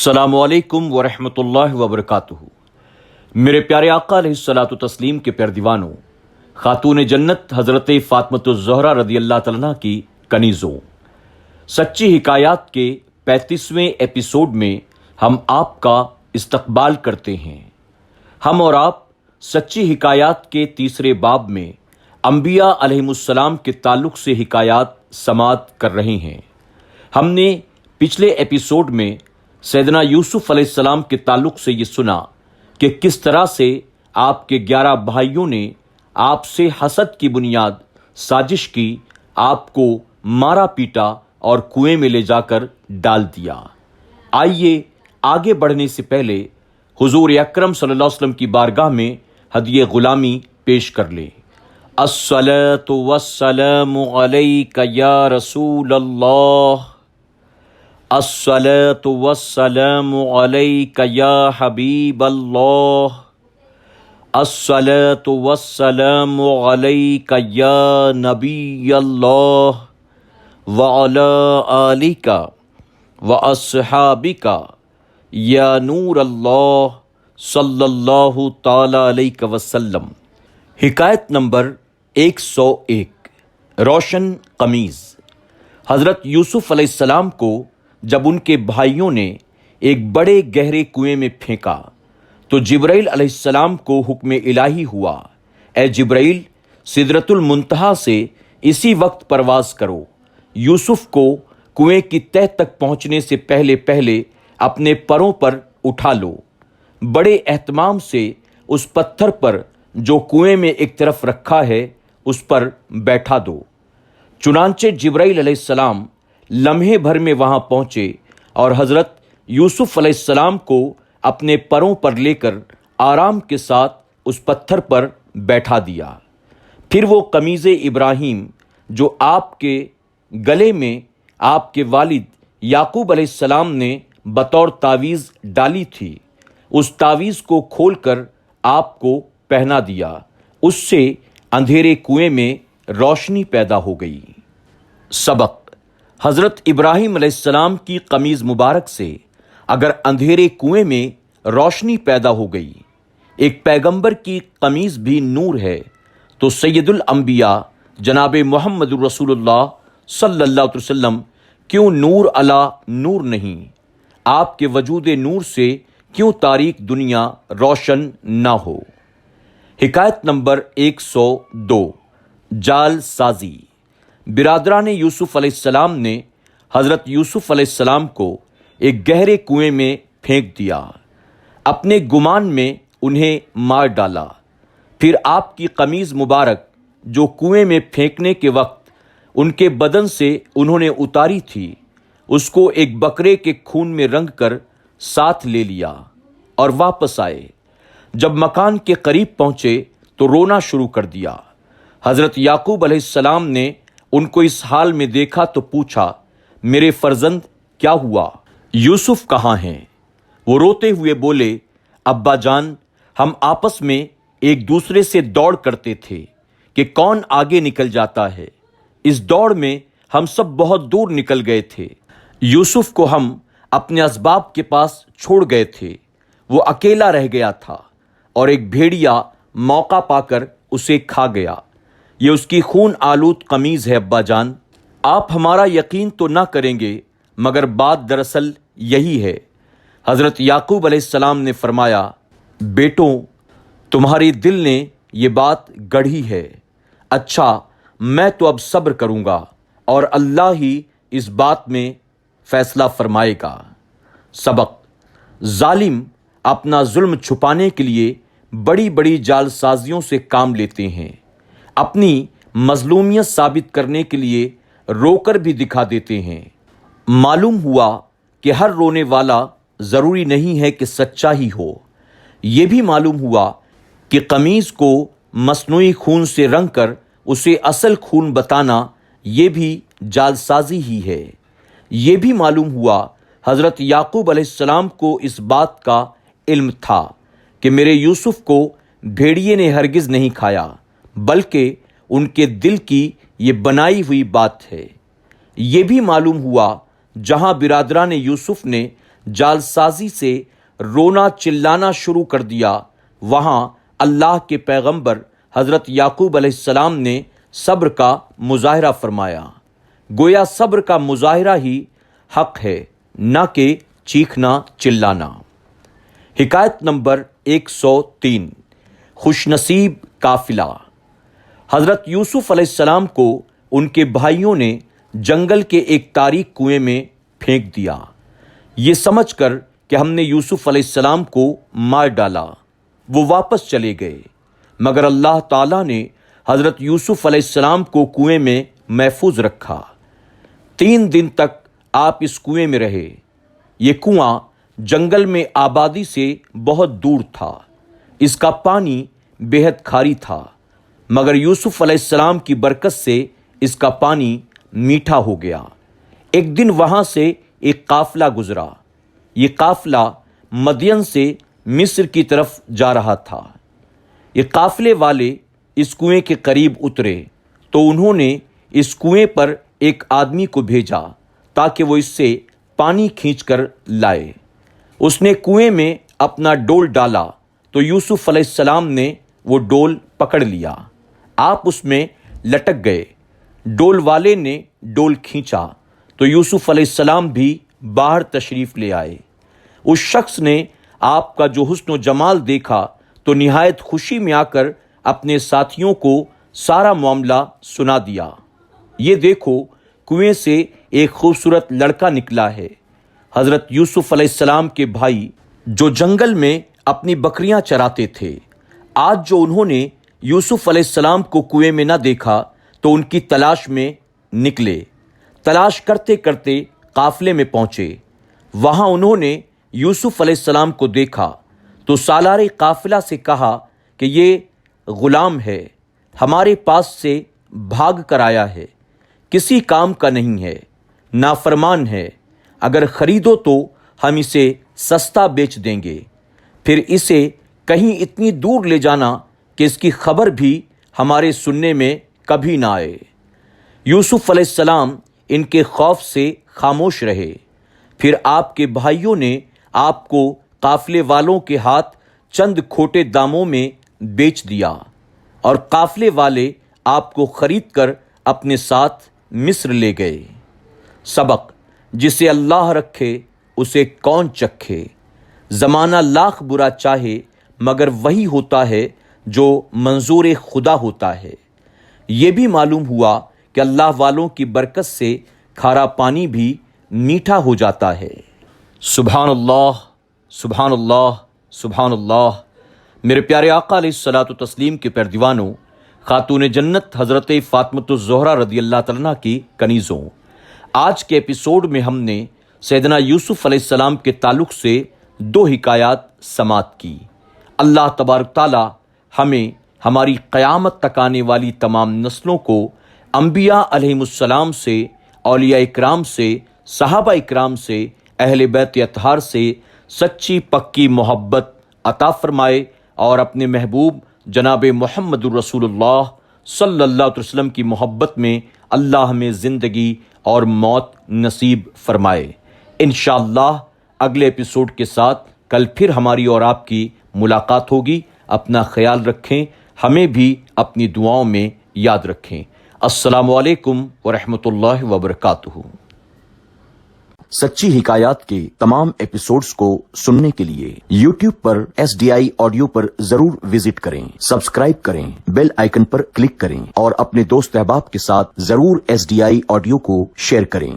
السلام علیکم ورحمۃ اللہ وبرکاتہ۔ میرے پیارے آقا علیہ الصلاۃ والتسلیم کے پیارے دیوانوں، خاتون جنت حضرت فاطمۃ الزہرا رضی اللہ تعالیٰ عنہا کی کنیزوں، سچی حکایات کے 35ویں ایپیسوڈ میں ہم آپ کا استقبال کرتے ہیں۔ ہم اور آپ سچی حکایات کے تیسرے باب میں انبیاء علیہم السلام کے تعلق سے حکایات سماعت کر رہے ہیں۔ ہم نے پچھلے ایپیسوڈ میں سیدنا یوسف علیہ السلام کے تعلق سے یہ سنا کہ کس طرح سے آپ کے 11 بھائیوں نے آپ سے حسد کی بنیاد سازش کی، آپ کو مارا پیٹا اور کنویں میں لے جا کر ڈال دیا۔ آئیے آگے بڑھنے سے پہلے حضور اکرم صلی اللہ علیہ وسلم کی بارگاہ میں ہدیہ غلامی پیش کر لیں۔ الصلاۃ والسلام علیک یا رسول اللہ، الصلاۃ والسلام علیک یا حبیب اللہ، الصلاۃ والسلام علیک یا نبی اللہ، وعلی آلک واصحابک یا نور اللہ صلی اللہ تعالی علیہ وسلم۔ حکایت نمبر 101، روشن قمیض۔ حضرت یوسف علیہ السلام کو جب ان کے بھائیوں نے ایک بڑے گہرے کنویں میں پھینکا تو جبرائیل علیہ السلام کو حکم الہی ہوا، اے جبرائیل، سدرۃ المنتہا سے اسی وقت پرواز کرو، یوسف کو کنویں کی تہہ تک پہنچنے سے پہلے پہلے اپنے پروں پر اٹھا لو، بڑے اہتمام سے اس پتھر پر جو کنویں میں ایک طرف رکھا ہے اس پر بیٹھا دو۔ چنانچہ جبرائیل علیہ السلام لمحے بھر میں وہاں پہنچے اور حضرت یوسف علیہ السلام کو اپنے پروں پر لے کر آرام کے ساتھ اس پتھر پر بیٹھا دیا۔ پھر وہ قمیض ابراہیم جو آپ کے گلے میں آپ کے والد یعقوب علیہ السلام نے بطور تعویذ ڈالی تھی، اس تعویذ کو کھول کر آپ کو پہنا دیا، اس سے اندھیرے کنویں میں روشنی پیدا ہو گئی۔ سبق: حضرت ابراہیم علیہ السلام کی قمیض مبارک سے اگر اندھیرے کنویں میں روشنی پیدا ہو گئی، ایک پیغمبر کی قمیض بھی نور ہے، تو سید الانبیاء جناب محمد رسول اللہ صلی اللہ علیہ وسلم کیوں نور علی نور نہیں؟ آپ کے وجود نور سے کیوں تاریک دنیا روشن نہ ہو؟ حکایت نمبر 102، جال سازی۔ برادران یوسف علیہ السلام نے حضرت یوسف علیہ السلام کو ایک گہرے کنویں میں پھینک دیا، اپنے گمان میں انہیں مار ڈالا۔ پھر آپ کی قمیض مبارک جو کنویں میں پھینکنے کے وقت ان کے بدن سے انہوں نے اتاری تھی، اس کو ایک بکرے کے خون میں رنگ کر ساتھ لے لیا اور واپس آئے۔ جب مکان کے قریب پہنچے تو رونا شروع کر دیا۔ حضرت یعقوب علیہ السلام نے ان کو اس حال میں دیکھا تو پوچھا، میرے فرزند کیا ہوا؟ یوسف کہاں ہیں؟ وہ روتے ہوئے بولے، ابا جان، ہم آپس میں ایک دوسرے سے دوڑ کرتے تھے کہ کون آگے نکل جاتا ہے۔ اس دوڑ میں ہم سب بہت دور نکل گئے تھے۔ یوسف کو ہم اپنے اسباب کے پاس چھوڑ گئے تھے، وہ اکیلا رہ گیا تھا اور ایک بھیڑیا موقع پا کر اسے کھا گیا۔ یہ اس کی خون آلود قمیض ہے ابا جان۔ آپ ہمارا یقین تو نہ کریں گے مگر بات دراصل یہی ہے۔ حضرت یعقوب علیہ السلام نے فرمایا، بیٹوں، تمہاری دل نے یہ بات گڑھی ہے، اچھا میں تو اب صبر کروں گا اور اللہ ہی اس بات میں فیصلہ فرمائے گا۔ سبق: ظالم اپنا ظلم چھپانے کے لیے بڑی بڑی جال سازیوں سے کام لیتے ہیں، اپنی مظلومیت ثابت کرنے کے لیے رو کر بھی دکھا دیتے ہیں۔ معلوم ہوا کہ ہر رونے والا ضروری نہیں ہے کہ سچا ہی ہو۔ یہ بھی معلوم ہوا کہ قمیض کو مصنوعی خون سے رنگ کر اسے اصل خون بتانا یہ بھی جال سازی ہی ہے۔ یہ بھی معلوم ہوا حضرت یعقوب علیہ السلام کو اس بات کا علم تھا کہ میرے یوسف کو بھیڑیے نے ہرگز نہیں کھایا، بلکہ ان کے دل کی یہ بنائی ہوئی بات ہے۔ یہ بھی معلوم ہوا جہاں برادران یوسف نے جال سازی سے رونا چلانا شروع کر دیا، وہاں اللہ کے پیغمبر حضرت یعقوب علیہ السلام نے صبر کا مظاہرہ فرمایا۔ گویا صبر کا مظاہرہ ہی حق ہے، نہ کہ چیخنا چلانا۔ حکایت نمبر 103، خوش نصیب قافلہ۔ حضرت یوسف علیہ السلام کو ان کے بھائیوں نے جنگل کے ایک تاریک کنویں میں پھینک دیا، یہ سمجھ کر کہ ہم نے یوسف علیہ السلام کو مار ڈالا۔ وہ واپس چلے گئے، مگر اللہ تعالیٰ نے حضرت یوسف علیہ السلام کو کنویں میں محفوظ رکھا۔ 3 دن تک آپ اس کنویں میں رہے۔ یہ کنواں جنگل میں آبادی سے بہت دور تھا، اس کا پانی بے حد کھاری تھا، مگر یوسف علیہ السلام کی برکت سے اس کا پانی میٹھا ہو گیا۔ ایک دن وہاں سے ایک قافلہ گزرا۔ یہ قافلہ مدین سے مصر کی طرف جا رہا تھا۔ یہ قافلے والے اس کنویں کے قریب اترے تو انہوں نے اس کنویں پر ایک آدمی کو بھیجا تاکہ وہ اس سے پانی کھینچ کر لائے۔ اس نے کنویں میں اپنا ڈول ڈالا تو یوسف علیہ السلام نے وہ ڈول پکڑ لیا۔ آپ اس میں لٹک گئے۔ ڈول والے نے ڈول کھینچا تو یوسف علیہ السلام بھی باہر تشریف لے آئے۔ اس شخص نے آپ کا جو حسن و جمال دیکھا تو نہایت خوشی میں آ کر اپنے ساتھیوں کو سارا معاملہ سنا دیا۔ یہ دیکھو، کنویں سے ایک خوبصورت لڑکا نکلا ہے۔ حضرت یوسف علیہ السلام کے بھائی جو جنگل میں اپنی بکریاں چراتے تھے، آج جو انہوں نے یوسف علیہ السلام کو کنویں میں نہ دیکھا تو ان کی تلاش میں نکلے۔ تلاش کرتے کرتے قافلے میں پہنچے۔ وہاں انہوں نے یوسف علیہ السلام کو دیکھا تو سالار قافلہ سے کہا کہ یہ غلام ہے، ہمارے پاس سے بھاگ کر آیا ہے، کسی کام کا نہیں ہے، نافرمان ہے، اگر خریدو تو ہم اسے سستا بیچ دیں گے، پھر اسے کہیں اتنی دور لے جانا کہ اس کی خبر بھی ہمارے سننے میں کبھی نہ آئے۔ یوسف علیہ السلام ان کے خوف سے خاموش رہے۔ پھر آپ کے بھائیوں نے آپ کو قافلے والوں کے ہاتھ چند کھوٹے داموں میں بیچ دیا، اور قافلے والے آپ کو خرید کر اپنے ساتھ مصر لے گئے۔ سبق: جسے اللہ رکھے اسے کون چکھے۔ زمانہ لاکھ برا چاہے مگر وہی ہوتا ہے جو منظور خدا ہوتا ہے۔ یہ بھی معلوم ہوا کہ اللہ والوں کی برکت سے کھارا پانی بھی میٹھا ہو جاتا ہے۔ سبحان اللہ، سبحان اللہ، سبحان اللہ۔ میرے پیارے آقا علیہ الصلاۃ والتسلیم کے پیردیوانوں، خاتون جنت حضرت فاطمۃ الزہرا رضی اللہ تعالیٰ کی کنیزوں، آج کے ایپیسوڈ میں ہم نے سیدنا یوسف علیہ السلام کے تعلق سے 2 حکایات سماعت کی۔ اللہ تبارک تعالیٰ ہمیں ہماری قیامت تک آنے والی تمام نسلوں کو انبیاء علیہم السلام سے، اولیاء اکرام سے، صحابہ اکرام سے، اہل بیت اطہار سے سچی پکی محبت عطا فرمائے، اور اپنے محبوب جناب محمد الرسول اللہ صلی اللہ علیہ وسلم کی محبت میں اللہ ہمیں زندگی اور موت نصیب فرمائے۔ انشاءاللہ اگلے ایپیسوڈ کے ساتھ کل پھر ہماری اور آپ کی ملاقات ہوگی۔ اپنا خیال رکھیں، ہمیں بھی اپنی دعاؤں میں یاد رکھیں۔ السلام علیکم ورحمۃ اللہ وبرکاتہ۔ سچی حکایات کے تمام ایپیسوڈز کو سننے کے لیے YouTube پر SDI آڈیو پر ضرور وزٹ کریں، سبسکرائب کریں، بیل آئیکن پر کلک کریں اور اپنے دوست احباب کے ساتھ ضرور SDI آڈیو کو شیئر کریں۔